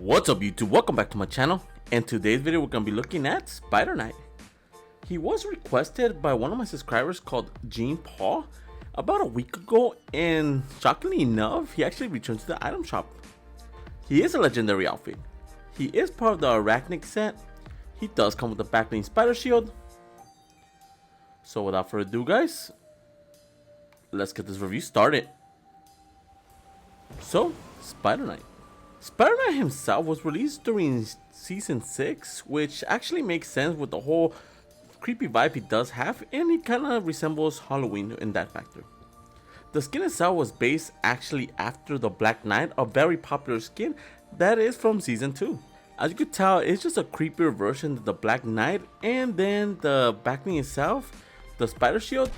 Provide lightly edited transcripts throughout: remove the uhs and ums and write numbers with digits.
What's up YouTube, welcome back to my channel. In today's video we're going to be looking at Spider Knight. He was requested by one of my subscribers called Jean Paul about a week ago, and shockingly enough he actually returned to the item shop. He is a legendary outfit. He is part of the Arachnid set. He does come with a backbling spider shield. So without further ado guys, let's get this review started. So Spider Knight. Spider Knight himself was released during Season 6, which actually makes sense with the whole creepy vibe he does have, and he kind of resembles Halloween in that factor. The skin itself was based actually after the Black Knight, a very popular skin that is from Season 2. As you could tell, it's just a creepier version of the Black Knight, and then the backbling itself, the spider shield,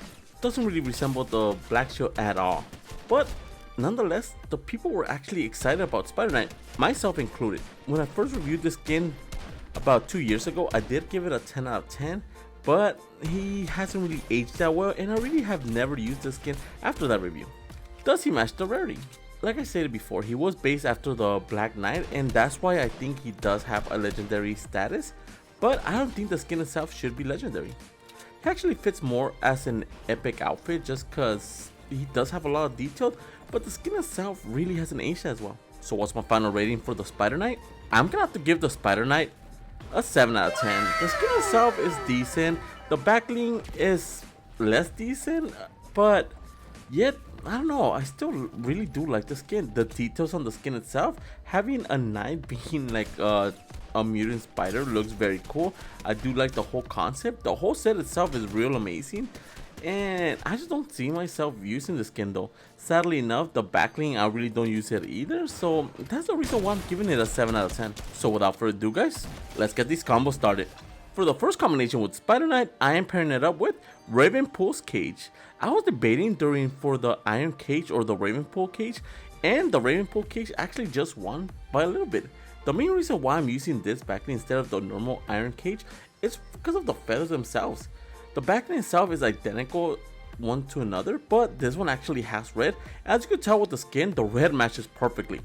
doesn't really resemble the black shield at all. But nonetheless, the people were actually excited about Spider Knight, myself included. When I first reviewed this skin about 2 years ago, I did give it a 10 out of 10, but he hasn't really aged that well, and I really have never used this skin after that review. Does he match the rarity? Like I stated before, he was based after the Black Knight, and that's why I think he does have a legendary status, but I don't think the skin itself should be legendary. He actually fits more as an epic outfit just because he does have a lot of detail, but the skin itself really hasn't aged as well. So what's my final rating for the Spider Knight? I'm gonna have to give the Spider Knight a 7 out of 10. The skin itself is decent, the backbling is less decent, but yet I don't know, I still really do like the skin. The details on the skin itself, having a knight being like a mutant spider looks very cool. I do like the whole concept. The whole set itself is real amazing, and I just don't see myself using the skin though. Sadly enough, the backbling, I really don't use it either, so that's the reason why I'm giving it a 7 out of 10. So without further ado guys, let's get these combos started. For the first combination with Spider Knight, I am pairing it up with Ravenpool's Cage. I was debating for the Iron Cage or the Ravenpool Cage, and the Ravenpool Cage actually just won by a little bit. The main reason why I'm using this backbling instead of the normal Iron Cage is because of the feathers themselves. The backbling itself is identical one to another, but this one actually has red. As you can tell with the skin, the red matches perfectly.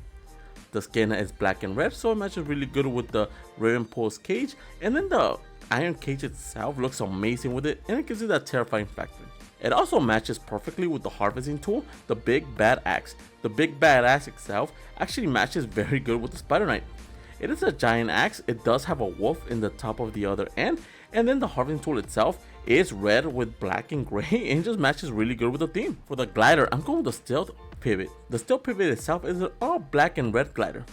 The skin is black and red, so it matches really good with the Ravenpool's Cage, and then the Iron Cage itself looks amazing with it, and it gives it that terrifying factor. It also matches perfectly with the harvesting tool, the Big Bad Axe. The Big Bad Axe itself actually matches very good with the Spider Knight. It is a giant axe, it does have a wolf in the top of the other end, and then the harvesting tool itself is red with black and gray, and it just matches really good with the theme. For the glider, I'm going with the stealth pivot. The stealth pivot itself is an all black and red glider.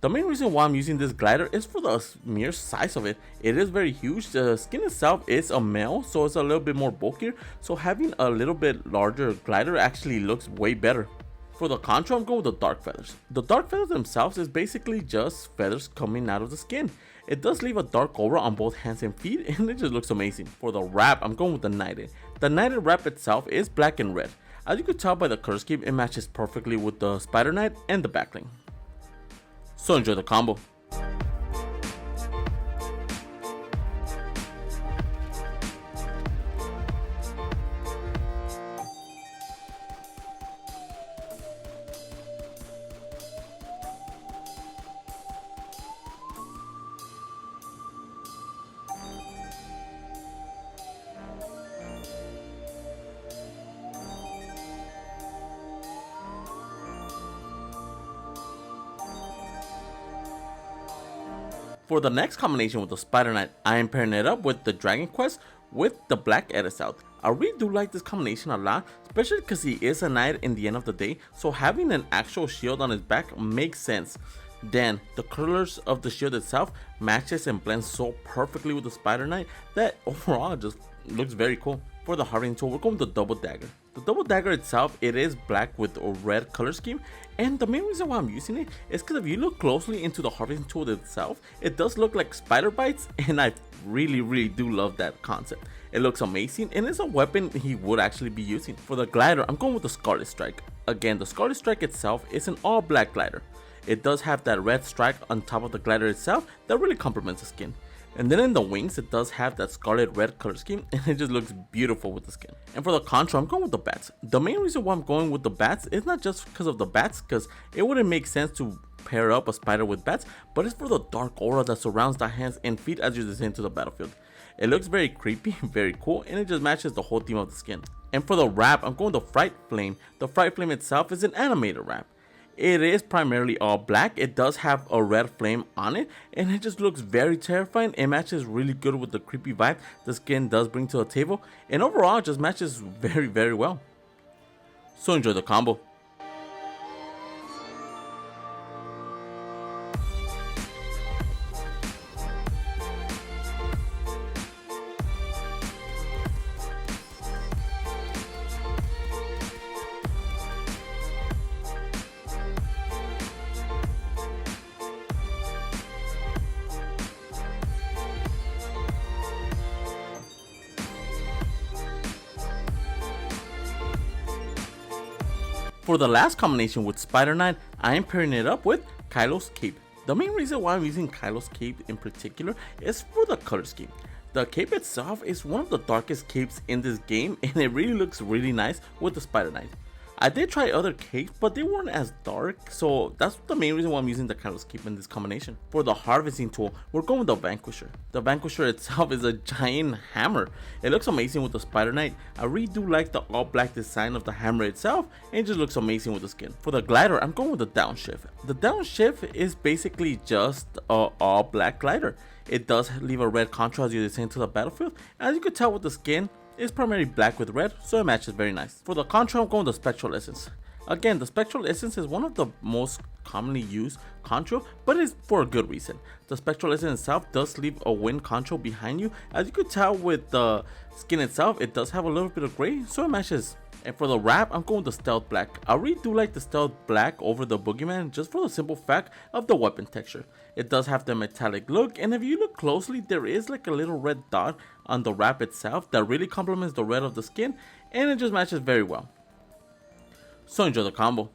The main reason why I'm using this glider is for the mere size of it. It is very huge. The skin itself is a male, so it's a little bit more bulkier, so having a little bit larger glider actually looks way better. For the contra, I'm going with the dark feathers. The dark feathers themselves is basically just feathers coming out of the skin. It does leave a dark aura on both hands and feet, and it just looks amazing. For the wrap, I'm going with the knighted. The knighted wrap itself is black and red. As you could tell by the color scheme, it matches perfectly with the Spider Knight and the backbling. So enjoy the combo. For the next combination with the Spider Knight, I am pairing it up with the Dragon Quest with the Black Edit out. I really do like this combination a lot, especially because he is a knight in the end of the day, so having an actual shield on his back makes sense. Then, the colors of the shield itself matches and blends so perfectly with the Spider Knight that overall it just looks very cool. For the harvesting tool, we're going with the Double Dagger. The Double Dagger itself, it is black with a red color scheme, and the main reason why I'm using it is because if you look closely into the harvesting tool itself, it does look like spider bites, and I really do love that concept. It looks amazing, and it's a weapon he would actually be using. For the glider, I'm going with the Scarlet Strike. Again, the Scarlet Strike itself is an all black glider. It does have that red strike on top of the glider itself that really complements the skin. And then in the wings, it does have that scarlet red color scheme, and it just looks beautiful with the skin. And for the contra, I'm going with the bats. The main reason why I'm going with the bats is not just because of the bats, because it wouldn't make sense to pair up a spider with bats, but it's for the dark aura that surrounds the hands and feet as you descend to the battlefield. It looks very creepy, very cool, and it just matches the whole theme of the skin. And for the wrap, I'm going with the Fright Flame. The Fright Flame itself is an animated wrap. It is primarily all black. It does have a red flame on it, and it just looks very terrifying. It matches really good with the creepy vibe the skin does bring to the table, and overall it just matches very, very well. So enjoy the combo. For the last combination with Spider Knight, I am pairing it up with Kylo's Cape. The main reason why I'm using Kylo's Cape in particular is for the color scheme. The cape itself is one of the darkest capes in this game, and it really looks really nice with the Spider Knight. I did try other capes, but they weren't as dark, so that's the main reason why I'm using the Kylo's Cape in this combination. For the harvesting tool, we're going with the Vanquisher. The Vanquisher itself is a giant hammer. It looks amazing with the Spider Knight. I really do like the all black design of the hammer itself, and it just looks amazing with the skin. For the glider, I'm going with the Downshift. The Downshift is basically just a all black glider. It does leave a red contrast as you descend to the battlefield. As you can tell with the skin, it's primarily black with red, so it matches very nice. For the contra, I'm going with the Spectral Essence. Again, the Spectral Essence is one of the most commonly used contra, but it's for a good reason. The Spectral Essence itself does leave a wind contra behind you. As you could tell with the skin itself, it does have a little bit of gray, so it matches. And for the wrap, I'm going with the Stealth Black. I really do like the Stealth Black over the Boogeyman just for the simple fact of the weapon texture. It does have the metallic look, and if you look closely, there is like a little red dot on the wrap itself that really complements the red of the skin, and it just matches very well. So enjoy the combo.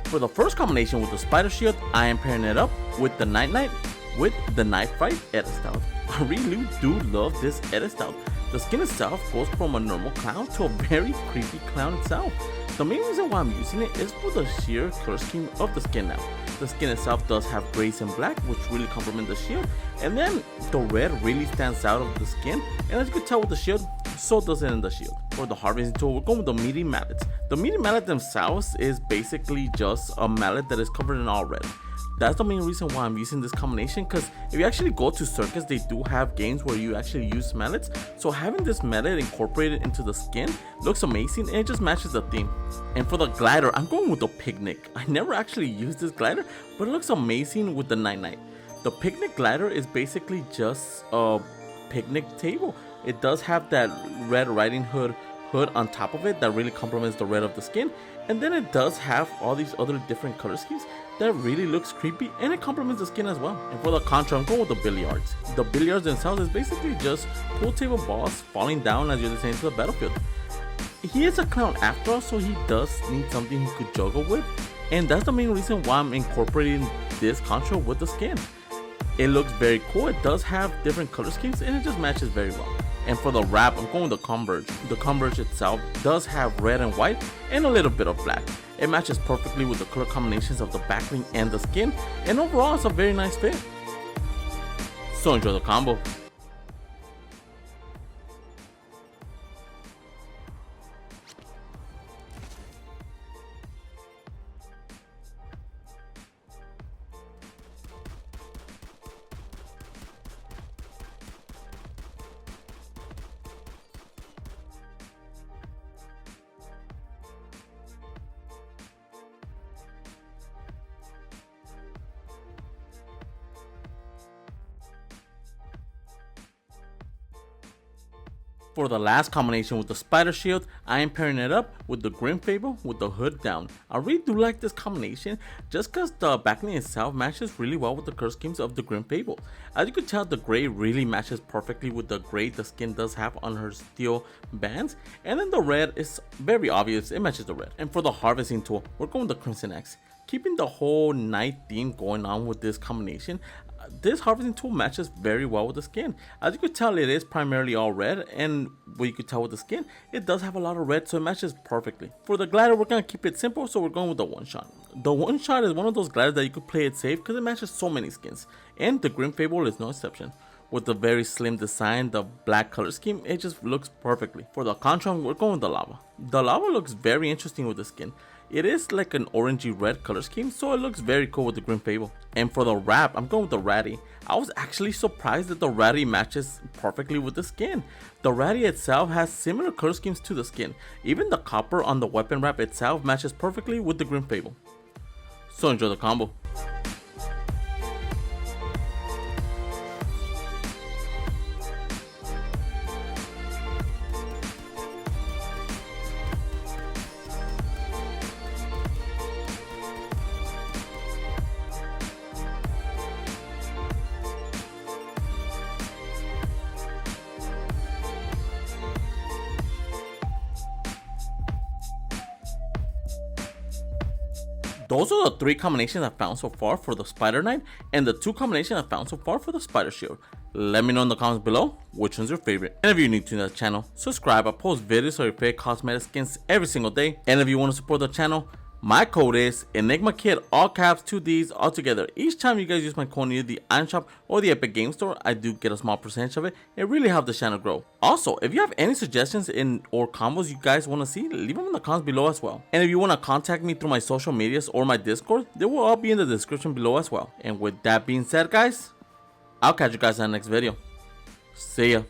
For the first combination with the Spider Shield, I am pairing it up with the Night Knight with the Knife Fight Edit Style. I really do love this edit style. The skin itself goes from a normal clown to a very creepy clown itself. The main reason why I'm using it is for the sheer color scheme of the skin now. The skin itself does have grays and black, which really complement the shield, and then the red really stands out of the skin, and as you can tell with the shield, so does it in the shield. For the harvesting tool, we're going with the meaty mallets. The meaty mallet themselves is basically just a mallet that is covered in all red. That's the main reason why I'm using this combination, because if you actually go to circus, they do have games where you actually use mallets, so having this mallet incorporated into the skin looks amazing, and it just matches the theme. And for the glider, I'm going with the Picnic. I never actually used this glider, but it looks amazing with the Night Knight. The Picnic glider is basically just a picnic table. It does have that Red Riding Hood on top of it that really complements the red of the skin, and then it does have all these other different color schemes that really looks creepy, and it complements the skin as well. And for the contra, I'm going with the billiards. The billiards themselves is basically just pool table balls falling down as you're descending to the battlefield. He is a clown after all, so he does need something he could juggle with, and that's the main reason why I'm incorporating this contra with the skin. It looks very cool. It does have different color schemes, and it just matches very well. And for the wrap, I'm going with the Converge. The Converge itself does have red and white and a little bit of black. It matches perfectly with the color combinations of the backbling and the skin, and overall it's a very nice fit. So enjoy the combo. For the last combination with the spider shield, I am pairing it up with the Grim Fable with the hood down. I really do like this combination just cause the backline itself matches really well with the color schemes of the Grim Fable. As you can tell, the gray really matches perfectly with the gray the skin does have on her steel bands, and then the red is very obvious, it matches the red. And for the harvesting tool, we're going with the Crimson X. Keeping the whole night theme going on with this combination, this harvesting tool matches very well with the skin. As you could tell, it is primarily all red, and what you could tell with the skin, it does have a lot of red, so it matches perfectly. For the glider, we're going to keep it simple, so we're going with the one shot. The one shot is one of those gliders that you could play it safe because it matches so many skins, and the Grim Fable is no exception. With the very slim design, the black color scheme, it just looks perfectly. For the contrast, we're going with the lava. The lava looks very interesting with the skin. It is like an orangey red color scheme, so it looks very cool with the Grim Fable. And for the wrap, I'm going with the Ratty. I was actually surprised that the Ratty matches perfectly with the skin. The Ratty itself has similar color schemes to the skin. Even the copper on the weapon wrap itself matches perfectly with the Grim Fable. So enjoy the combo. Those are the 3 combinations I found so far for the Spider Knight, and the 2 combinations I found so far for the Spider Shield. Let me know in the comments below which one's your favorite. And if you're new to the channel, subscribe. I post videos of your favorite cosmetic skins every single day. And if you want to support the channel, my code is ENIGMAKIDD, all caps, 2 Ds, all together. Each time you guys use my code in the item shop or the Epic Game Store, I do get a small percentage of it. It really helps the channel grow. Also, if you have any suggestions or combos you guys want to see, leave them in the comments below as well. And if you want to contact me through my social medias or my Discord, they will all be in the description below as well. And with that being said, guys, I'll catch you guys in the next video. See ya.